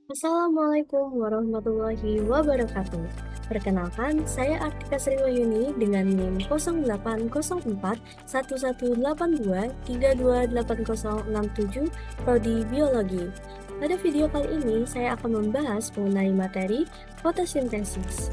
Assalamualaikum warahmatullahi wabarakatuh. Perkenalkan, saya Artika Sriwayuni dengan NIM 08041182328067 Prodi Biologi. Pada video kali ini, saya akan membahas mengenai materi fotosintesis.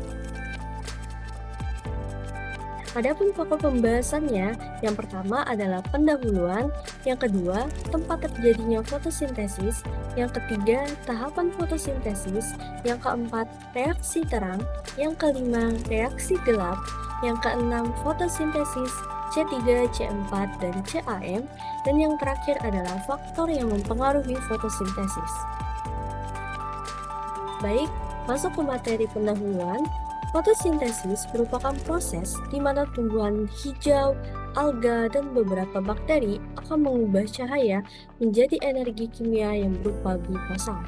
Adapun pokok pembahasannya, yang pertama adalah pendahuluan, yang kedua, tempat terjadinya fotosintesis, yang ketiga, tahapan fotosintesis, yang keempat, reaksi terang, yang kelima, reaksi gelap, yang keenam, fotosintesis, C3, C4, dan CAM, dan yang terakhir adalah faktor yang mempengaruhi fotosintesis. Baik, masuk ke materi pendahuluan. Fotosintesis merupakan proses di mana tumbuhan hijau, alga, dan beberapa bakteri akan mengubah cahaya menjadi energi kimia yang berupa glukosa.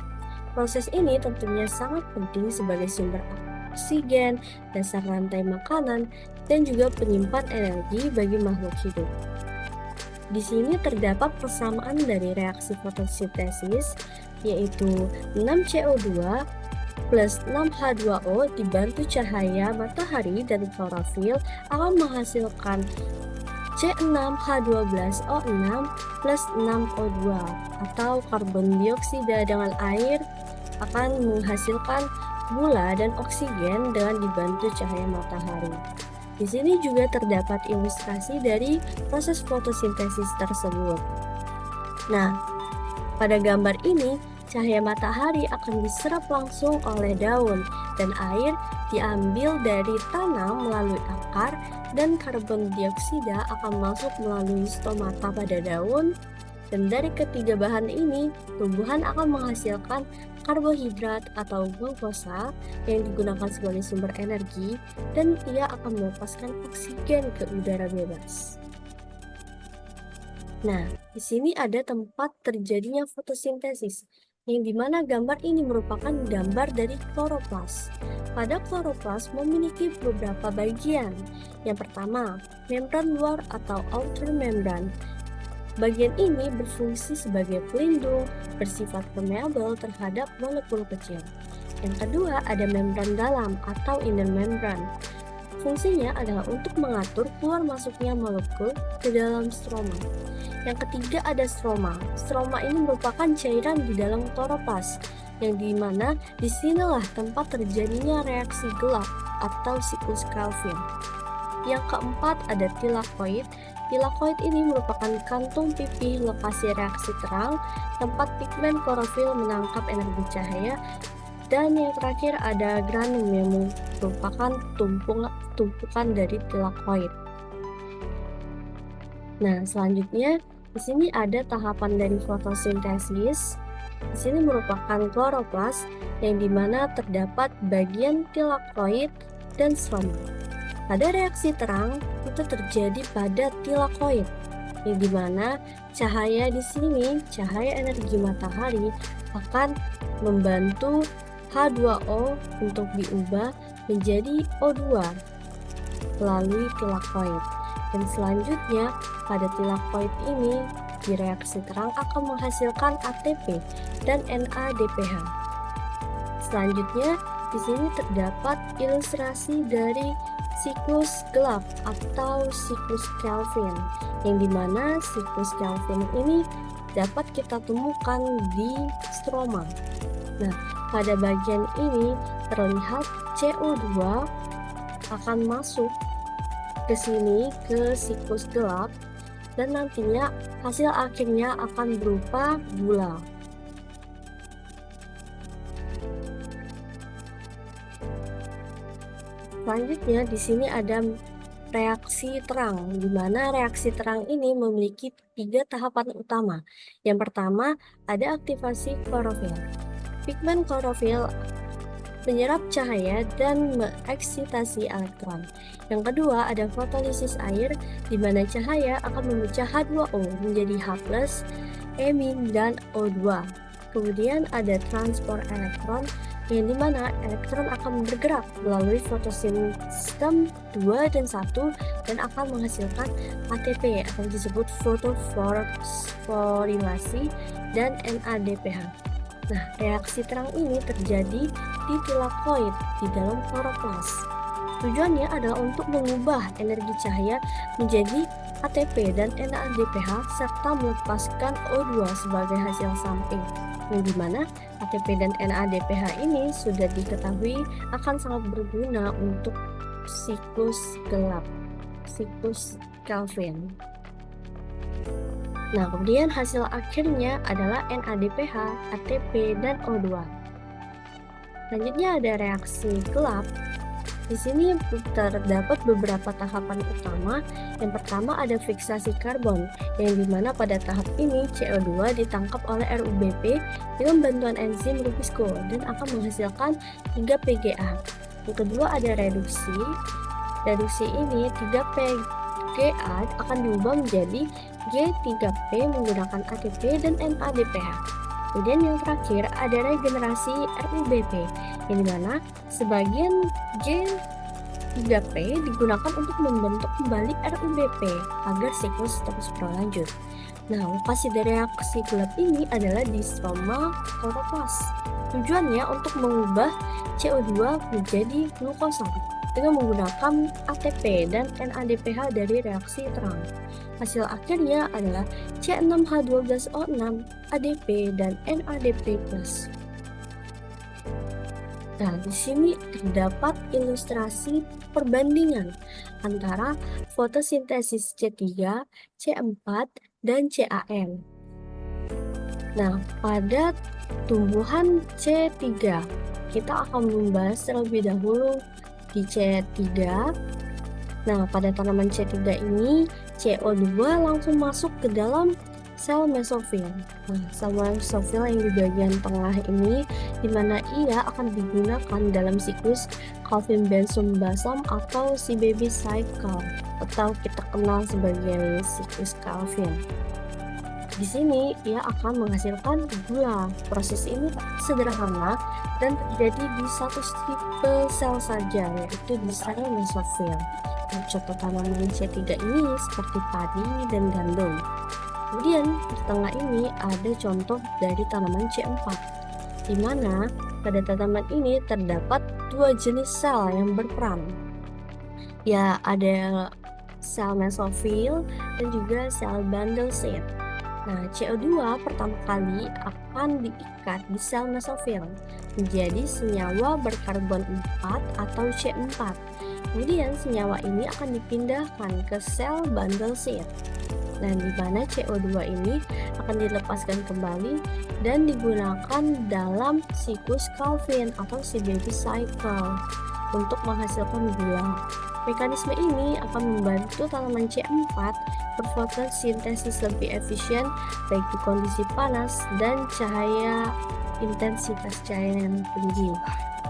Proses ini tentunya sangat penting sebagai sumber oksigen, dasar rantai makanan, dan juga penyimpan energi bagi makhluk hidup. Di sini terdapat persamaan dari reaksi fotosintesis, yaitu 6CO2 plus 6H2O dibantu cahaya matahari dan klorofil akan menghasilkan C6H12O6 plus 6O2 atau karbon dioksida dengan air akan menghasilkan gula dan oksigen dengan dibantu cahaya matahari. Di sini juga terdapat ilustrasi dari proses fotosintesis tersebut. Nah, pada gambar ini, cahaya matahari akan diserap langsung oleh daun dan air diambil dari tanah melalui akar dan karbon dioksida akan masuk melalui stomata pada daun dan dari ketiga bahan ini tumbuhan akan menghasilkan karbohidrat atau glukosa yang digunakan sebagai sumber energi dan ia akan melepaskan oksigen ke udara bebas. Nah, di sini ada tempat terjadinya fotosintesis, yang dimana gambar ini merupakan gambar dari kloroplas. Pada kloroplas memiliki beberapa bagian. Yang pertama, membran luar atau outer membran. Bagian ini berfungsi sebagai pelindung, bersifat permeable terhadap molekul kecil. Yang kedua, ada membran dalam atau inner membran. Fungsinya adalah untuk mengatur keluar masuknya molekul ke dalam stroma. Yang ketiga ada stroma. Stroma ini merupakan cairan di dalam kloroplas, yang dimana disinilah tempat terjadinya reaksi gelap atau siklus Calvin. Yang keempat ada tilakoid. Tilakoid ini merupakan kantung pipih lokasi reaksi terang, tempat pigmen klorofil menangkap energi cahaya. Dan yang terakhir ada granum yang merupakan tumpukan dari tilakoid. Nah, selanjutnya di sini ada tahapan dari fotosintesis. Di sini merupakan kloroplas yang dimana terdapat bagian tilakoid dan stroma. Pada reaksi terang itu terjadi pada tilakoid, yang dimana cahaya di sini, cahaya energi matahari akan membantu H2O untuk diubah menjadi O2 melalui tilakoid. Dan selanjutnya pada tilakoid ini di reaksi terang akan menghasilkan ATP dan NADPH. Selanjutnya di sini terdapat ilustrasi dari siklus gelap atau siklus Calvin, yang dimana siklus Calvin ini dapat kita temukan di stroma. Nah, pada bagian ini terlihat CO2 akan masuk ke sini ke siklus gelap dan nantinya hasil akhirnya akan berupa gula. Selanjutnya di sini ada reaksi terang, di mana reaksi terang ini memiliki 3 tahapan utama. Yang pertama ada aktivasi klorofil. Pigmen klorofil menyerap cahaya dan mengeksitasi elektron. Yang kedua ada fotolisis air, di mana cahaya akan memecah H2O menjadi H+, emin, dan O2. Kemudian ada transport elektron, yang dimana elektron akan bergerak melalui fotosistem 2 dan 1 dan akan menghasilkan ATP atau disebut fotofosforilasi dan NADPH. Nah, reaksi terang ini terjadi di tilakoid di dalam kloroplas. Tujuannya adalah untuk mengubah energi cahaya menjadi ATP dan NADPH serta melepaskan O2 sebagai hasil samping. Yang dimana ATP dan NADPH ini sudah diketahui akan sangat berguna untuk siklus gelap, siklus Kelvin. Nah, kemudian hasil akhirnya adalah NADPH, ATP, dan O2. Selanjutnya ada reaksi gelap. Di sini terdapat beberapa tahapan utama. Yang pertama ada fiksasi karbon, yang dimana pada tahap ini CO2 ditangkap oleh RuBP dengan bantuan enzim Rubisco dan akan menghasilkan 3 PGA. Yang kedua ada reduksi. Reduksi ini 3 PGA akan diubah menjadi G3P menggunakan ATP dan NADPH. Kemudian yang terakhir ada regenerasi RuBP, yang dimana sebagian G3P digunakan untuk membentuk kembali RuBP agar siklus terus berlanjut. Nah, lokasi dari reaksi gelap ini adalah di stroma kloroplas. Tujuannya untuk mengubah CO2 menjadi glukosa dengan menggunakan ATP dan NADPH dari reaksi terang. Hasil akhirnya adalah C6H12O6, ADP, dan NADP+. Nah, di sini terdapat ilustrasi perbandingan antara fotosintesis C3, C4, dan CAM. Nah, pada tumbuhan C3, kita akan membahas terlebih dahulu di C3. Nah, pada tanaman C3 ini, CO2 langsung masuk ke dalam sel mesofil. Nah, sel mesofil yang di bagian tengah ini, di mana ia akan digunakan dalam siklus Calvin-Benson balsam atau si baby cycle, atau kita kenal sebagai siklus Calvin. Di sini ia akan menghasilkan gula. Proses ini sederhana dan terjadi di satu tipe sel saja, yaitu di sel mesofil. Contoh tanaman C3 ini seperti padi dan gandum. Kemudian di tengah ini ada contoh dari tanaman C4, di mana pada tanaman ini terdapat 2 jenis sel yang berperan. Ya, ada sel mesofil dan juga sel bundle seed. Nah, CO2 pertama kali akan diikat di sel mesofil menjadi senyawa berkarbon 4 atau C4. Kemudian senyawa ini akan dipindahkan ke sel bundle seed. Nah, di mana CO2 ini akan dilepaskan kembali dan digunakan dalam siklus Calvin atau si baby cycle untuk menghasilkan gula. Mekanisme ini akan membantu tanaman C4 berfotosintesis lebih efisien baik di kondisi panas dan intensitas cahaya yang tinggi.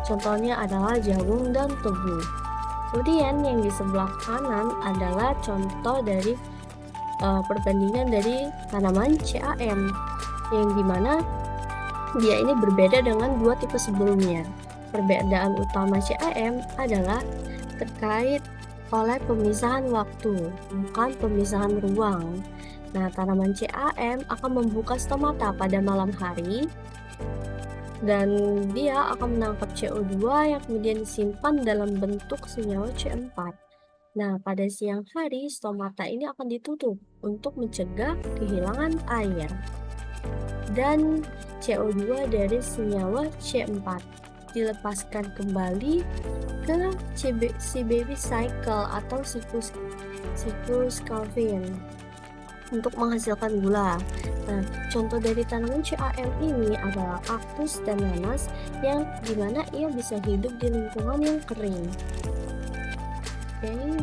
Contohnya adalah jagung dan tebu. Kemudian yang di sebelah kanan adalah contoh dari perbandingan dari tanaman CAM, yang dimana dia ini berbeda dengan 2 tipe sebelumnya. Perbedaan utama CAM adalah terkait oleh pemisahan waktu, bukan pemisahan ruang. Nah, tanaman CAM akan membuka stomata pada malam hari dan dia akan menangkap CO2 yang kemudian disimpan dalam bentuk senyawa C4. Nah, pada siang hari stomata ini akan ditutup untuk mencegah kehilangan air. Dan CO2 dari senyawa C4 dilepaskan kembali ke si baby cycle atau siklus Calvin untuk menghasilkan gula. Nah, contoh dari tanaman CAM ini adalah kaktus dan nanas, yang dimana ia bisa hidup di lingkungan yang kering. Oke.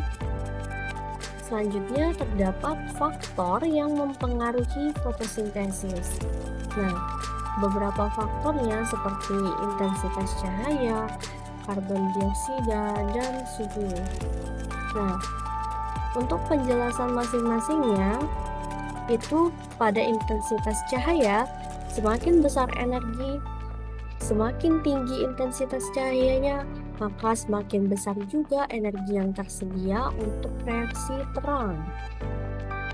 Selanjutnya terdapat faktor yang mempengaruhi fotosintesis. Nah, beberapa faktornya seperti intensitas cahaya, karbon dioksida, dan suhu. Nah, untuk penjelasan masing-masingnya, itu pada intensitas cahaya, semakin besar energi, semakin tinggi intensitas cahayanya, maka semakin besar juga energi yang tersedia untuk reaksi terang.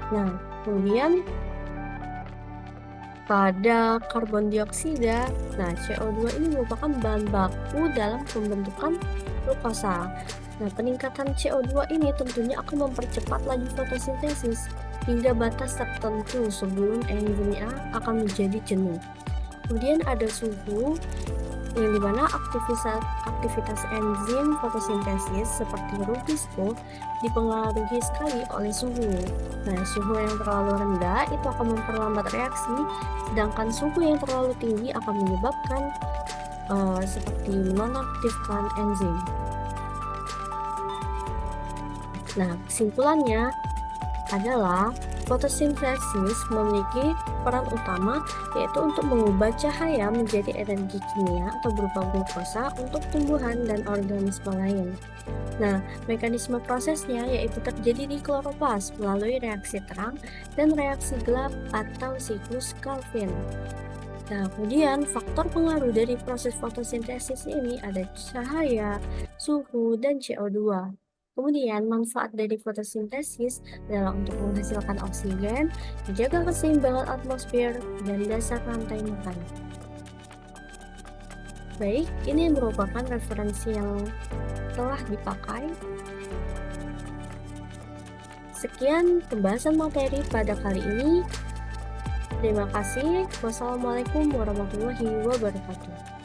Nah, kemudian pada karbon dioksida. Nah, CO2 ini merupakan bahan baku dalam pembentukan glukosa. Nah, peningkatan CO2 ini tentunya akan mempercepat laju fotosintesis hingga batas tertentu sebelum enzimnya akan menjadi jenuh. Kemudian ada suhu, yang dimana aktivitas enzim fotosintesis seperti rubisco dipengaruhi sekali oleh suhu. Nah, suhu yang terlalu rendah itu akan memperlambat reaksi, sedangkan suhu yang terlalu tinggi akan menyebabkan seperti menonaktifkan enzim. Nah, kesimpulannya adalah fotosintesis memiliki peran utama yaitu untuk mengubah cahaya menjadi energi kimia atau berupa glukosa untuk tumbuhan dan organisme lain. Nah, mekanisme prosesnya yaitu terjadi di kloroplas melalui reaksi terang dan reaksi gelap atau siklus Calvin. Nah, kemudian faktor pengaruh dari proses fotosintesis ini ada cahaya, suhu, dan CO2. Kemudian, manfaat dari fotosintesis adalah untuk menghasilkan oksigen, menjaga keseimbangan atmosfer, dan dasar rantai makanan. Baik, ini merupakan referensi yang telah dipakai. Sekian pembahasan materi pada kali ini. Terima kasih. Wassalamualaikum warahmatullahi wabarakatuh.